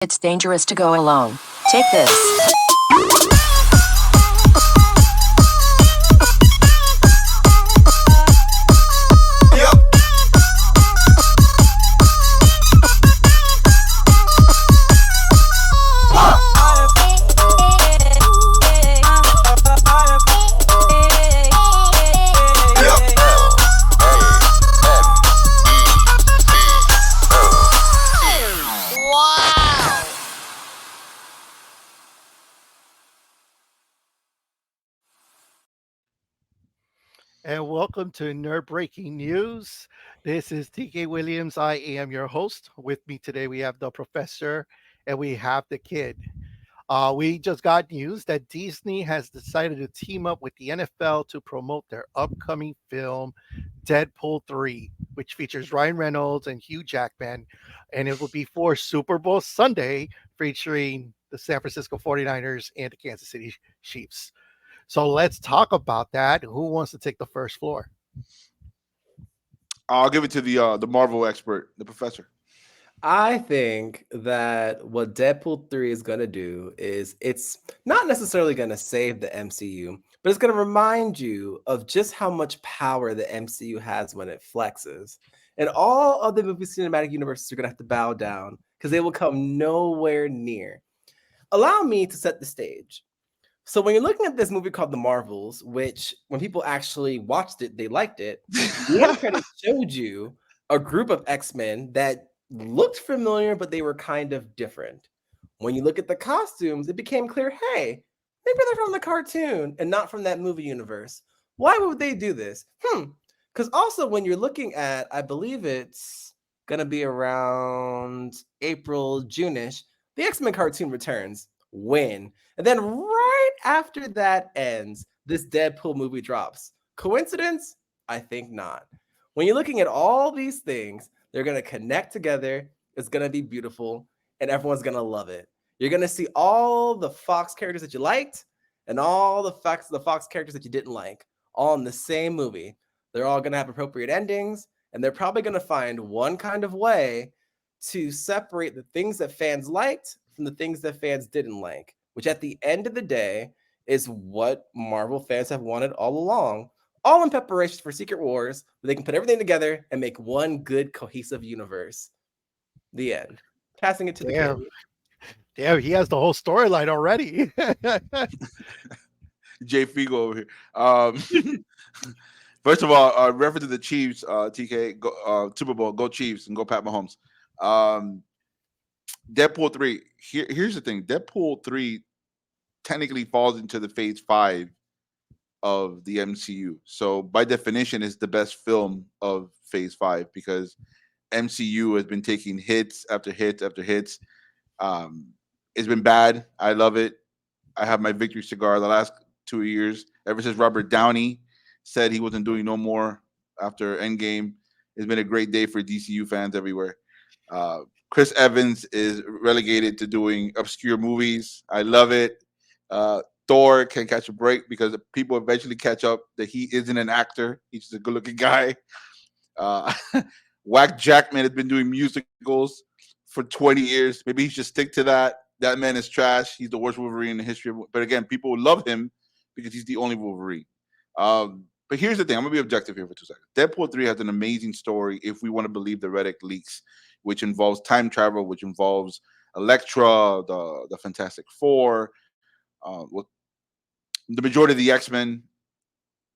It's dangerous to go alone. Take this. And welcome to Nerd Breaking News. This is TK Williams. I am your host. With me today, we have the professor and we have the kid. We just got news that Disney has decided to team up with the NFL to promote their upcoming film, Deadpool 3, which features Ryan Reynolds and Hugh Jackman. And it will be for Super Bowl Sunday, featuring the San Francisco 49ers and the Kansas City Chiefs. So let's talk about that. Who wants to take the first floor? I'll give it to the Marvel expert, the professor. I think that what Deadpool 3 is going to do is it's not necessarily going to save the MCU, but it's going to remind you of just how much power the MCU has when it flexes. And all of the movie cinematic universes are going to have to bow down because they will come nowhere near. Allow me to set the stage. So when you're looking at this movie called The Marvels, which when people actually watched it, they liked it, the end credits showed you a group of X-Men that looked familiar, but they were kind of different. When you look at the costumes, it became clear, hey, maybe they're from the cartoon and not from that movie universe. Why would they do this? Because also when you're looking at, I believe it's going to be around April, June-ish, the X-Men cartoon returns. When? And then right after that ends, this Deadpool movie drops. Coincidence? I think not. When you're looking at all these things, they're going to connect together. It's going to be beautiful, and everyone's going to love it. You're going to see all the Fox characters that you liked and all the Fox characters that you didn't like, all in the same movie. They're all going to have appropriate endings, and they're probably going to find one kind of way to separate the things that fans liked from the things that fans didn't like, which at the end of the day is what Marvel fans have wanted all along, all in preparation for Secret Wars, where they can put everything together and make one good, cohesive universe. The end. Passing it to the kid. Damn, he has the whole storyline already. Jay Figo over here. First of all, reference to the Chiefs, TK, go, Super Bowl, go Chiefs and go Pat Mahomes. Deadpool 3. Here's the thing. Deadpool 3 technically falls into the phase 5 of the MCU. So by definition, it's the best film of phase 5 because MCU has been taking hits after hits after hits. It's been bad. I love it. I have my victory cigar the last 2 years. Ever since Robert Downey said he wasn't doing no more after Endgame, it's been a great day for DCU fans everywhere. Chris Evans is relegated to doing obscure movies. I love it. Thor can catch a break because people eventually catch up that he isn't an actor. He's just a good-looking guy. Whack Jackman has been doing musicals for 20 years. Maybe he should stick to that. That man is trash. He's the worst Wolverine in the history. But again, people love him because he's the only Wolverine. But here's the thing. I'm going to be objective here for 2 seconds. Deadpool 3 has an amazing story if we want to believe the Reddit leaks, which involves time travel, which involves Elektra, the Fantastic Four, the majority of the X-Men.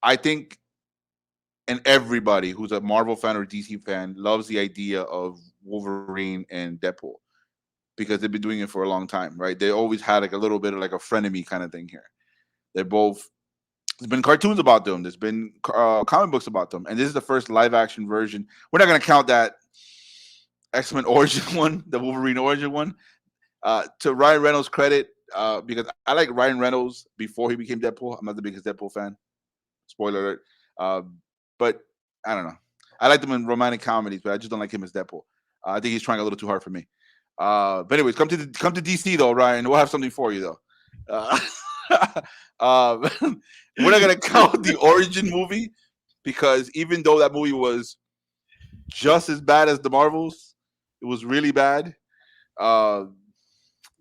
I think, and everybody who's a Marvel fan or DC fan loves the idea of Wolverine and Deadpool because they've been doing it for a long time, right? They always had like a little bit of like a frenemy kind of thing here. They're both. There's been cartoons about them. There's been comic books about them, and this is the first live-action version. We're not going to count that X-Men Origin one, the Wolverine Origin one. To Ryan Reynolds' credit, because I like Ryan Reynolds before he became Deadpool. I'm not the biggest Deadpool fan. Spoiler alert. But I don't know. I like him in romantic comedies, but I just don't like him as Deadpool. I think he's trying a little too hard for me. But anyways, come to DC though, Ryan. We'll have something for you though. We're not gonna count the Origin movie because even though that movie was just as bad as the Marvels, it was really bad.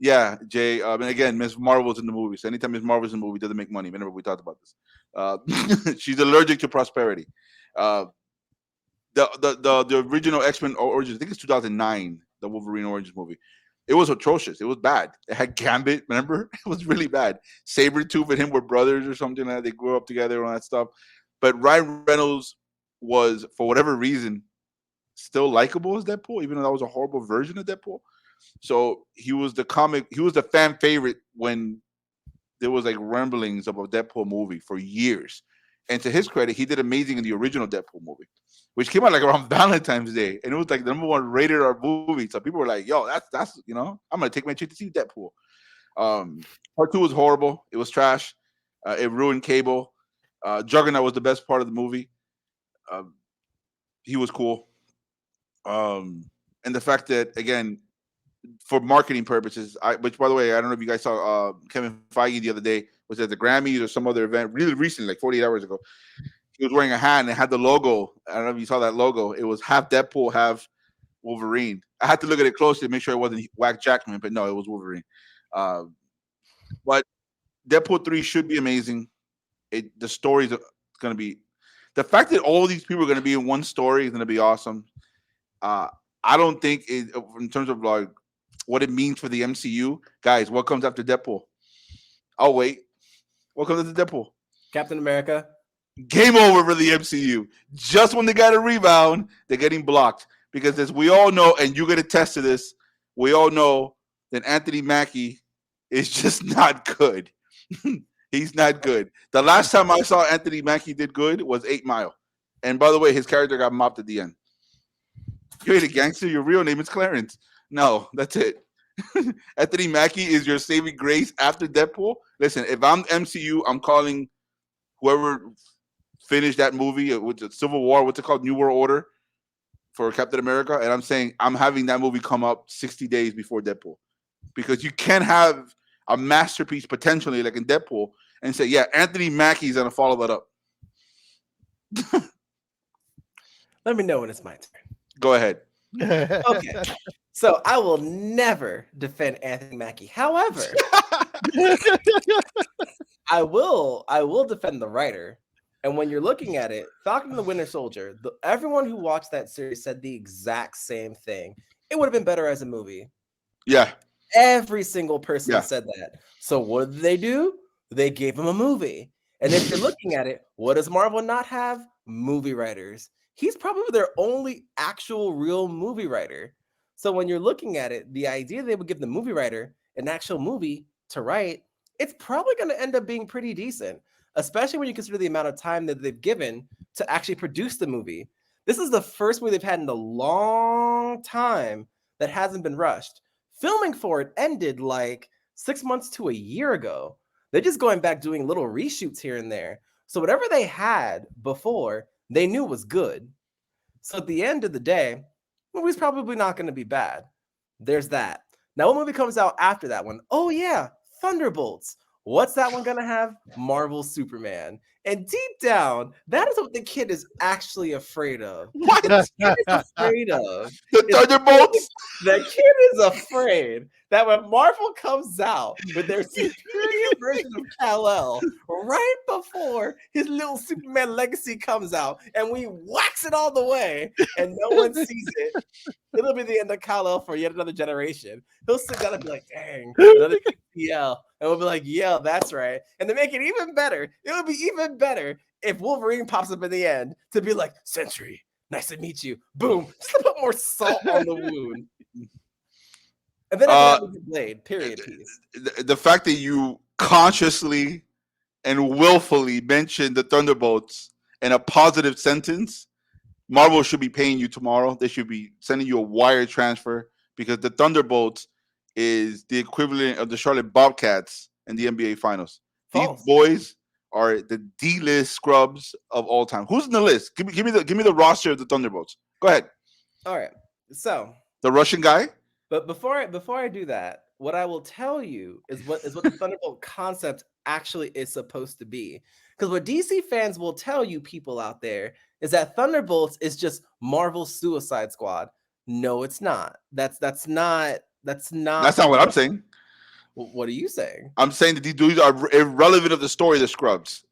Yeah, Jay. And again, Miss Marvel's in the movie. So anytime Miss Marvel's in the movie, it doesn't make money. Remember we talked about this. She's allergic to prosperity. Uh, the original X-Men Origins, I think it's 2009, the Wolverine Origins movie. It was atrocious. It was bad. It had Gambit, remember? It was really bad. Sabretooth and him were brothers or something like that. They grew up together and all that stuff. But Ryan Reynolds was, for whatever reason, still likable as Deadpool, even though that was a horrible version of Deadpool. So he was the fan favorite when there was like rumblings of a Deadpool movie for years. And to his credit, he did amazing in the original Deadpool movie, which came out like around Valentine's Day, and it was like the number one rated R movie. So people were like, "Yo, that's I'm gonna take my chick to see Deadpool." Part two was horrible. It was trash. It ruined Cable. Juggernaut was the best part of the movie. Um, he was cool. And the fact that again, for marketing purposes, which by the way, I don't know if you guys saw Kevin Feige the other day was at the Grammys or some other event really recently, like 48 hours ago. He was wearing a hat and it had the logo. I don't know if you saw that logo. It was half Deadpool, half Wolverine. I had to look at it closely to make sure it wasn't Whack Jackman, but no, it was Wolverine. Uh, but Deadpool 3 should be amazing. The story's going to be the fact that all these people are going to be in one story is going to be awesome. Uh, I don't think in terms of like what it means for the MCU, guys. What comes after Deadpool? Oh wait, what comes after Deadpool? Captain America. Game over for the MCU. Just when they got a rebound, they're getting blocked because as we all know, and you get a test to this, we all know that Anthony Mackie is just not good. He's not good. The last time I saw Anthony Mackie did good was 8 Mile. And by the way, his character got mopped at the end. You ain't a gangster. Your real name is Clarence. No, that's it. Anthony Mackie is your saving grace after Deadpool. Listen, if I'm MCU, I'm calling whoever finished that movie with the Civil War, what's it called? New World Order for Captain America. And I'm saying I'm having that movie come up 60 days before Deadpool. Because you can't have a masterpiece potentially like in Deadpool and say, yeah, Anthony Mackie's going to follow that up. Let me know when it's my turn. Go ahead. Okay. So I will never defend Anthony Mackie. However, I will defend the writer. And when you're looking at it, Falcon and the Winter Soldier, everyone who watched that series said the exact same thing. It would have been better as a movie. Yeah. Every single person said that. So what did they do? They gave him a movie. And if you're looking at it, what does Marvel not have? Movie writers. He's probably their only actual real movie writer. So when you're looking at it, the idea they would give the movie writer an actual movie to write, it's probably going to end up being pretty decent, especially when you consider the amount of time that they've given to actually produce the movie. This is the first movie they've had in a long time that hasn't been rushed. Filming for it ended like 6 months to a year ago. They're just going back doing little reshoots here and there. So whatever they had before, they knew was good. So at the end of the day, the movie's probably not going to be bad. There's that. Now, what movie comes out after that one? Oh, yeah, Thunderbolts. What's that one going to have? Marvel Superman. And deep down, that is what the kid is actually afraid of. What? The kid is afraid of. The Thunderbolts? The kid is afraid that when Marvel comes out with their superior version of Kal-El right before his little Superman legacy comes out and we wax it all the way and no one sees it, it'll be the end of Kal-El for yet another generation. He'll sit down and be like, dang, another PL. And we'll be like, yeah, that's right. And to make it even better, it would be even better if Wolverine pops up in the end to be like, Sentry, nice to meet you. Boom. Just to put more salt on the wound. And then I have a blade, period piece. The fact that you consciously and willfully mentioned the Thunderbolts in a positive sentence, Marvel should be paying you tomorrow. They should be sending you a wire transfer because the Thunderbolts is the equivalent of the Charlotte Bobcats in the NBA Finals. False. These boys are the D-list scrubs of all time. Who's in the list? Give me the roster of the Thunderbolts. Go ahead. All right. So the Russian guy. But before I do that, what I will tell you is what the Thunderbolt concept actually is supposed to be. Because what DC fans will tell you people out there is that Thunderbolts is just Marvel's Suicide Squad. No, it's not. That's not what I'm saying. What are you saying? I'm saying that these dudes are irrelevant of the story of the Scrubs.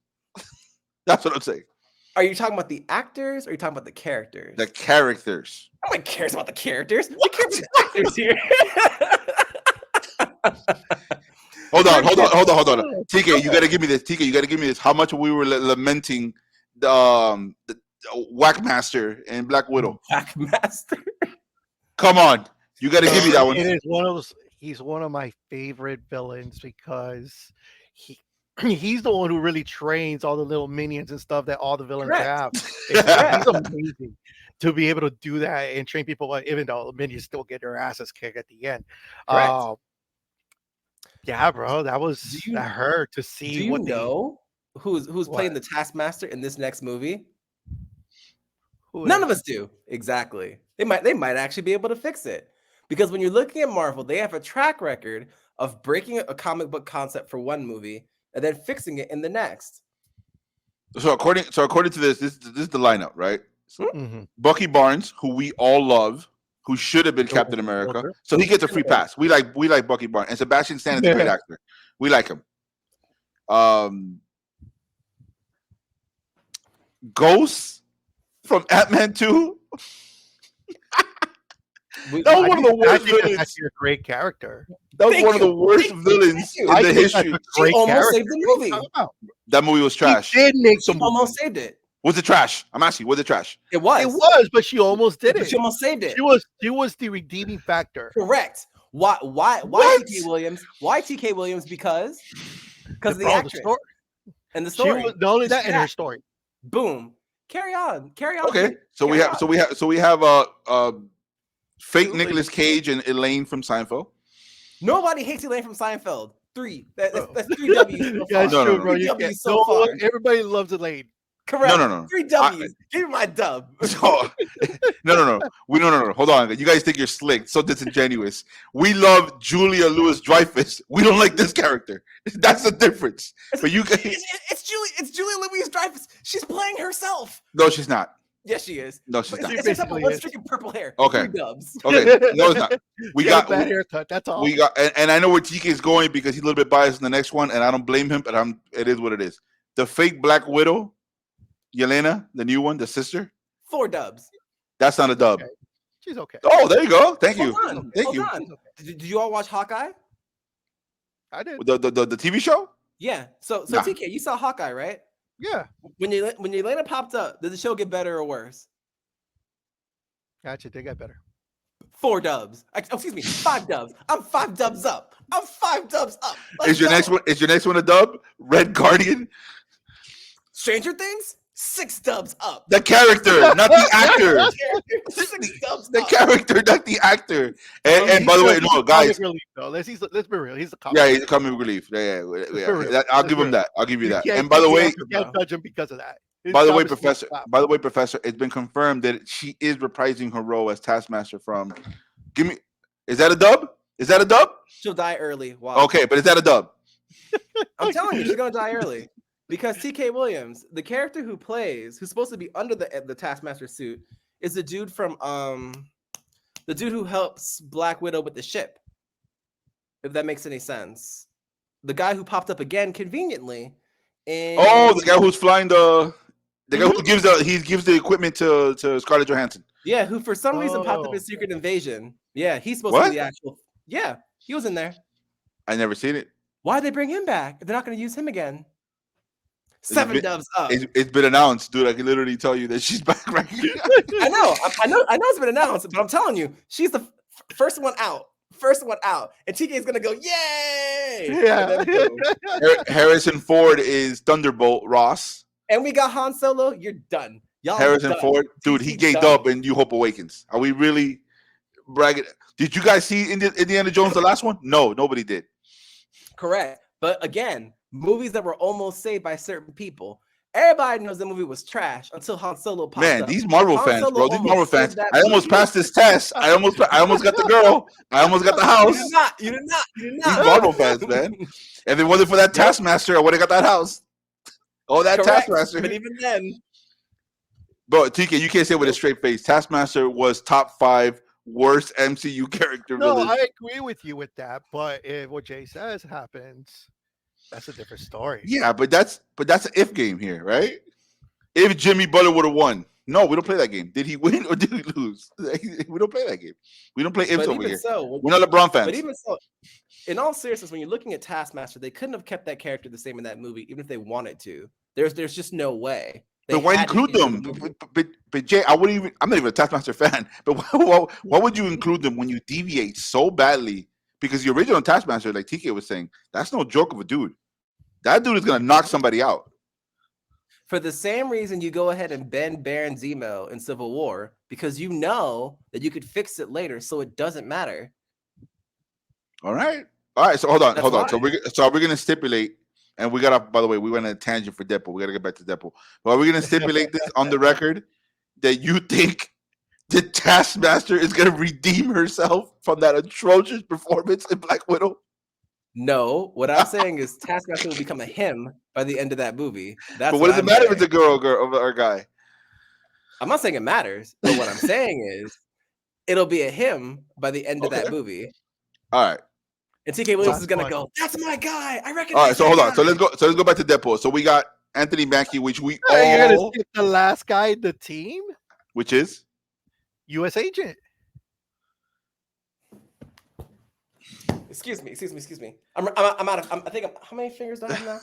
That's what I'm saying. Are you talking about the actors or are you talking about the characters? The characters. Nobody cares about the characters. We care about the actors here. Hold on. TK, you got to give me this. How much we were lamenting the Whackmaster and Black Widow. Whackmaster. Come on. You got to give me that one. It is one of those. He's one of my favorite villains because he's the one who really trains all the little minions and stuff that all the villains have. He's amazing to be able to do that and train people, even though the minions still get their asses kicked at the end. Yeah, bro, that hurt to see. Do you know who's playing the Taskmaster in this next movie? None of us do. Exactly. They might actually be able to fix it. Because when you're looking at Marvel, they have a track record of breaking a comic book concept for one movie and then fixing it in the next. So according to this is the lineup, right? Mm-hmm. Bucky Barnes, who we all love, who should have been Captain America, so he gets a free pass. We like Bucky Barnes, and Sebastian Stan is a great actor. We like him. Ghost from Ant-Man 2. That was one of the worst villains. That's a great character. That was one of the worst villains in the history. She almost saved the movie. That movie was trash. She did make some. Almost saved it. Was it trash? I'm asking. Was it trash? It was. It was, but she almost did it. She almost saved it. She was the redeeming factor. Correct. Why TK Williams? Why TK Williams? Because of the actress and the story. She was, not only that, in her story. Boom. Carry on. Okay. So we have fake Nicolas Cage and Elaine from Seinfeld. Nobody hates Elaine from Seinfeld. 3. That's 3 W's. Yeah, so true, bro. 3 W's so far. Everybody loves Elaine. Correct. No. 3 W's. Give me my dub. No. Hold on. You guys think you're slick, so disingenuous. We love Julia Louis-Dreyfus. We don't like this character. That's the difference. But you guys, it's Julia Louis-Dreyfus. She's playing herself. No, she's not. Yes, she is. No, she's not. It's except for one streaking purple hair. Okay. 3 dubs. Okay. No, it's not. We got a bad haircut. That's all. We got, and I know where TK is going because he's a little bit biased in the next one, and I don't blame him. But it is what it is. The fake Black Widow, Yelena, the new one, the sister. 4 dubs. That's not a dub. Okay. She's okay. Oh, there you go. Thank you. Thank you. Did you all watch Hawkeye? I did. The TV show? Yeah. So TK, you saw Hawkeye, right? Yeah. When Yelena popped up, did the show get better or worse? Actually, they got better. 4 dubs. Excuse me, 5 dubs. I'm 5 dubs up. Is your next one a dub? Red Guardian? Stranger Things? 6 dubs up. The character, not the actor. 6 dubs the up. character, not the actor. And by the way, no, guys. Relief, though. Let's be real. He's the comic. Yeah, he's a comic relief. Yeah. I'll give him that. I'll give you that. And by the way, you can't judge him because of that. By the way, Professor, it's been confirmed that she is reprising her role as Taskmaster from. Is that a dub? She'll die early. Wow. Okay, but is that a dub? I'm telling you, she's gonna die early. Because TK Williams, the character who's supposed to be under the Taskmaster suit, is the dude from the dude who helps Black Widow with the ship. If that makes any sense. The guy who popped up again conveniently. The guy who's flying the guy who gives the equipment to Scarlett Johansson. Yeah, who for some reason popped up in Secret Invasion. Yeah, he's supposed to be the actual. Yeah, he was in there. I never seen it. Why'd they bring him back if they're not going to use him again? 7 dubs up. It's been announced, dude. I can literally tell you that she's back right here. I know it's been announced, but I'm telling you, she's the first one out. And TK is gonna go, yay! Yeah. Harrison Ford is Thunderbolt Ross. And we got Han Solo. You're done. Y'all Harrison done. Ford, dude, he gave up in New Hope Awakens. Are we really bragging? Did you guys see Indiana Jones, the last one? No, nobody did. Correct. But again, movies that were almost saved by certain people. Everybody knows the movie was trash until Han Solo popped up. Man, these Marvel fans, Solo bro. These Marvel fans. I almost movie. passed this test. I almost got the girl. I almost got the house. You did not. These Marvel fans, man. If it wasn't for that Taskmaster, I would have got that house. Oh, that Correct. Taskmaster. But even then. Bro, TK, you can't say it with a straight face. Taskmaster was top 5 worst MCU character No, villains. I agree with you with that. But if what Jay says happens, that's a different story. Yeah, but that's an if game here, right? If Jimmy Butler would have won. No, we don't play that game. Did he win or did he lose? We don't play that game. We don't play ifs But over even here. so, We're not LeBron but fans. even so, in all seriousness, when you're looking at Taskmaster, they couldn't have kept that character the same in that movie, even if they wanted to. There's just no way. They But why had to include change them? the movie. But Jay, I'm not even a Taskmaster fan. But why would you include them when you deviate so badly? Because the original Taskmaster, like TK was saying, that's no joke of a dude. That dude is gonna knock somebody out. For the same reason you go ahead and bend Baron Zemo in Civil War, because you know that you could fix it later, so it doesn't matter. All right. So hold on. That's So why. we're gonna stipulate, and we gotta. By the way, we went on a tangent for Deadpool. We gotta get back to Deadpool. But are we gonna stipulate this on the record that you think the Taskmaster is gonna redeem herself from that atrocious performance in Black Widow? No, what I'm saying is Taskmaster will become a him by the end of that movie. That's But what does it I'm matter if saying. it's a girl or guy? I'm not saying it matters, but what I'm saying is it'll be a him by the end of that Okay. movie. All right. And TK Williams Last is gonna one. go, that's my guy. I All recognize right. So that hold on. guy." So let's go back to Deadpool. So we got Anthony Mackie, which we You're gonna all, skip the last guy in the team, which is U.S. agent. Excuse me. I'm out of. I think how many fingers do I have now?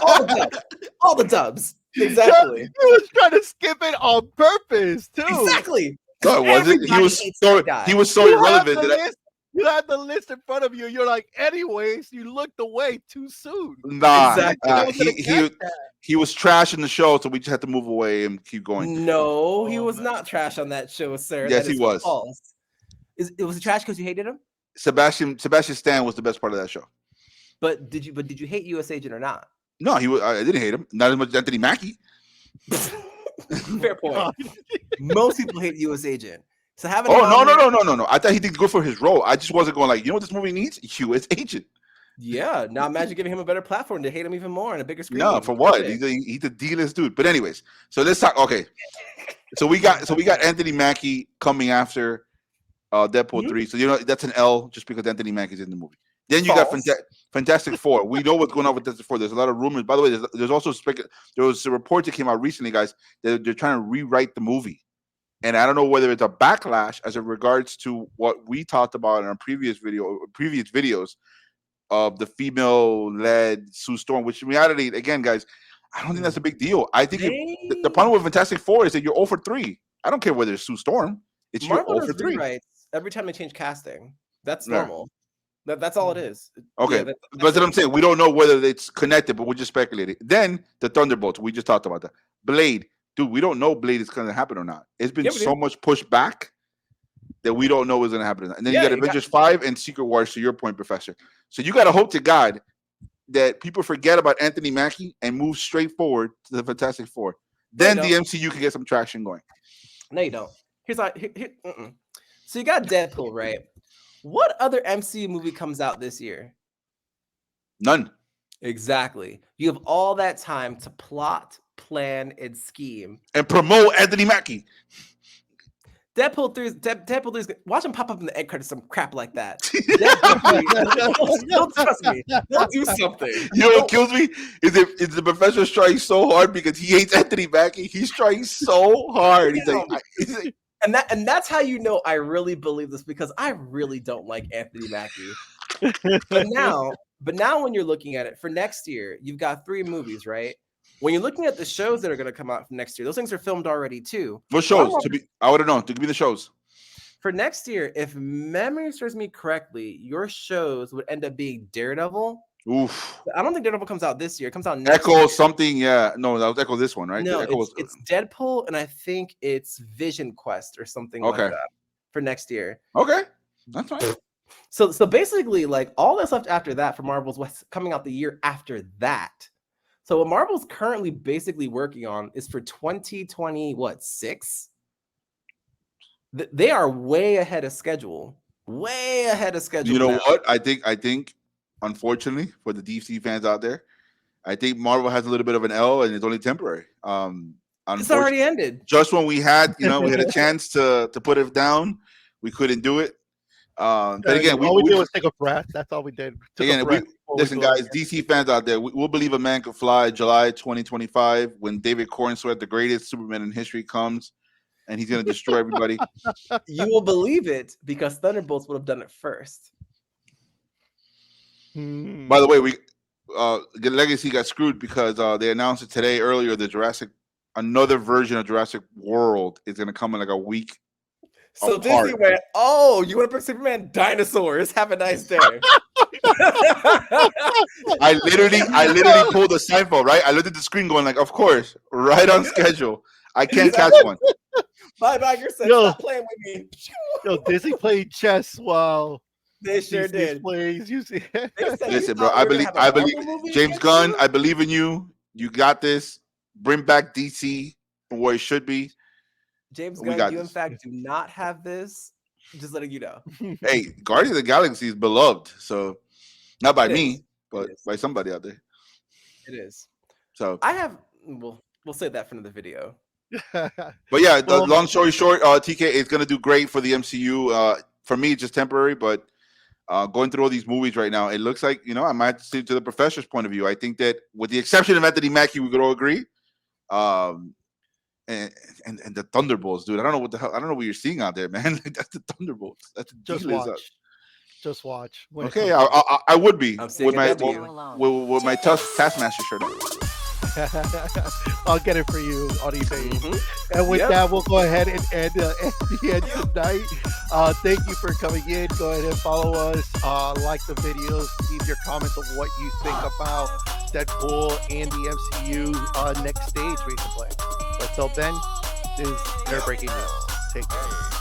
all the dubs. All the dubs. Exactly. He was trying to skip it on purpose too. Exactly. no, was it? He Everybody was hates so that guy. he was so You have irrelevant. the That list. You had the list in front of you. You're like, anyways, you looked away too soon. Nah, Exactly. I was gonna catch that. he was trash in the show, so we just had to move away and keep going. No, he Oh, was man. not trash on that show, sir. Yes, That he is was. false. It was trash because you hated him? Sebastian Stan was the best part of that show. But did you hate US Agent or not? No, he was. I didn't hate him. Not as much as Anthony Mackie. Fair point. Most people hate US Agent. So having Oh him on there- no. I thought he did good for his role. I just wasn't going like, you know what this movie needs? U.S. Agent. Yeah. Now imagine giving him a better platform to hate him even more and a bigger screen. No, for what? Perfect. He's a D-list dude. But anyways, so let's talk. Okay, so we got Anthony Mackie coming after Deadpool Mhm. 3. So you know that's an L just because Anthony Mackie's in the movie. Then you got False. Fantastic Four. We know what's going on with Fantastic Four. There's a lot of rumors. By the way, there's also there was a report that came out recently, guys, that they're trying to rewrite the movie. And I don't know whether it's a backlash as it regards to what we talked about in our previous videos of the female-led Sue Storm, which in reality, again, guys, I don't think that's a big deal. I think the problem with Fantastic Four is that you're 0 for 3. I don't care whether it's Sue Storm. It's Marvel you're 0 does for 3. rewrites every time they change casting. That's Yeah. normal. That's all it is. Okay, Yeah, that's that's what I'm it. saying. We don't know whether it's connected, but we're just speculating. Then the Thunderbolts, we just talked about that. Blade, dude, we don't know Blade is going to happen or not. It's been Yeah, we do. so much pushed back that we don't know what's going to happen. And then Yeah, you got you got- Avengers 5 and Secret Wars, to your point, Professor. So you got to hope to God that people forget about Anthony Mackie and move straight forward to the Fantastic Four. Then No, the you don't. MCU can get some traction going. No, you don't. So you got Deadpool, right? What other MCU movie comes out this year? None. Exactly. You have all that time to plot, plan, and scheme. And promote Anthony Mackie. Deadpool 3 watch him pop up in the egg credits, some crap like that. Deadpool 3, don't trust me. They'll do something. You know what kills me is the professor trying so hard because he hates Anthony Mackie. He's trying so hard. He's like, And that's how you know I really believe this, because I really don't like Anthony Mackie. But now when you're looking at it for next year, you've got 3 movies, right? When you're looking at the shows that are going to come out for next year, those things are filmed already too. what shows? I would have known. To give me the shows. For next year, if memory serves me correctly, your shows would end up being Daredevil. Oof. I don't think Daredevil comes out this year. It comes out next Echo year. something. Yeah. No, that was Echo this one, right? No, Echo it's Deadpool, and I think it's Vision Quest or something like Okay. that for next year. Okay. That's fine. So basically, like all that's left after that for Marvel's what's coming out the year after that. So what Marvel's currently basically working on is for 2026. They are way ahead of schedule. Way ahead of schedule. You know now. what? I think, unfortunately, for the DC fans out there, I think Marvel has a little bit of an L, and it's only temporary. It's already ended. Just when we had a chance to put it down, we couldn't do it. But again, all we did was take a breath. That's all we did. Took a again, breath before we listen, blew it guys, DC fans out there, we'll believe a man could fly. July 2025, when David Cornsweet, the greatest Superman in history, comes, and he's gonna destroy everybody. You will believe it because Thunderbolts would have done it first. again. By the way, Legacy got screwed because they announced it today earlier. Another version of Jurassic World is gonna come in like a week. So Apart. Disney went, "Oh, you want to put Superman dinosaurs? Have a nice day." I literally pulled the Seinfeld, right? I looked at the screen going like, of course, right on schedule. I can't catch one. Bye, Bagger said, Yo. "Stop playing with me." Yo, Disney played chess while They sure these did. plays. You see, They said, "You Listen, bro, thought I we were believe gonna have a Marvel movie James against Gunn, you?" I believe in you. You got this. Bring back DC from where it should be. James We Gunn, got you in this. fact do not have this. Just letting you know. Hey, Guardians of the Galaxy is beloved, so not by It me, is. but It is. by somebody out there. It is. So, I have. We'll save that for another video. but yeah, Well- long story short, TK is gonna do great for the MCU. For me, it's just temporary, but going through all these movies right now, it looks like I might have to see to the professor's point of view. I think that, with the exception of Anthony Mackie, we could all agree. And the Thunderbolts, dude. I don't know what the hell. I don't know what you're seeing out there, man. Like, that's the Thunderbolts. That's just watch. Just watch. when it Okay, comes I would be I'm seeing with a my W. Go alone. with my Taskmaster shirt on. I'll get it for you on eBay. Mhm. And with Yep. that, we'll go ahead and end the end tonight. Thank you for coming in. Go ahead and follow us. Like the videos. Leave your comments of what you think about Deadpool and the MCU next stage we can play. But till then, this is Nerd Breaking News. Take care.